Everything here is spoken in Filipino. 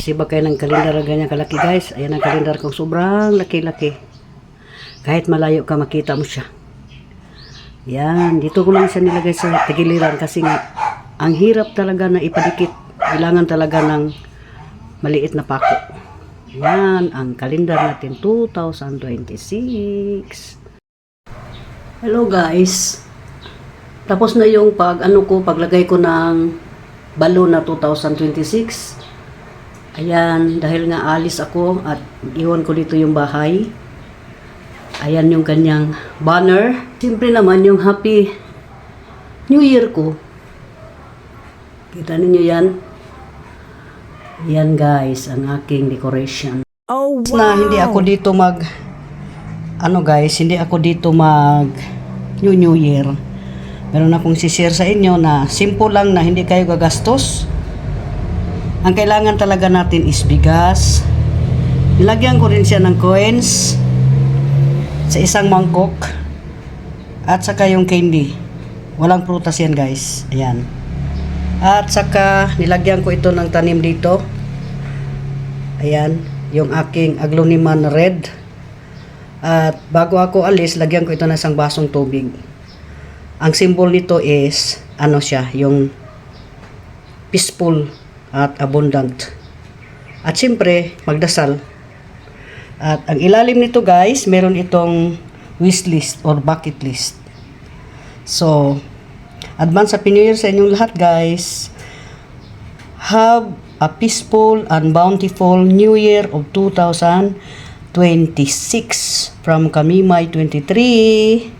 Kasi ba kayo ng kalendar na ganyan kalaki guys? Ayan ang kalendar kong sobrang laki-laki. Kahit malayo ka makita mo siya. Yan, dito ko lang siya nilagay sa tigiliran kasi nga ang hirap talaga na ipadikit. Kailangan talaga ng maliit na pako. Yan ang kalendar natin 2026. Hello guys. Tapos na yung paglagay ko ng balon na 2026. Ayan, dahil nga alis ako at iwan ko dito yung bahay. Ayan yung kanyang banner. Siyempre naman yung Happy New Year ko. Kita ninyo yan? Yan guys, ang aking decoration. Oh, wow! Na hindi ako dito hindi ako dito New Year. Meron akong share sa inyo na simple lang na hindi kayo gagastos. Ang kailangan talaga natin is bigas. Nilagyan ko rin siya ng coins sa isang mangkok at saka yung candy. Walang prutas yan guys. Ayan. At saka nilagyan ko ito ng tanim dito. Ayan, yung aking agloniman na red. At bago ako alis, lagyan ko ito ng isang basong tubig. Ang symbol nito is yung peaceful at abundant. At siyempre, magdasal. At ang ilalim nito guys, meron itong wish list or bucket list. So, advance Happy New Year sa inyong lahat guys. Have a peaceful and bountiful New Year of 2026 from Kamimay 23.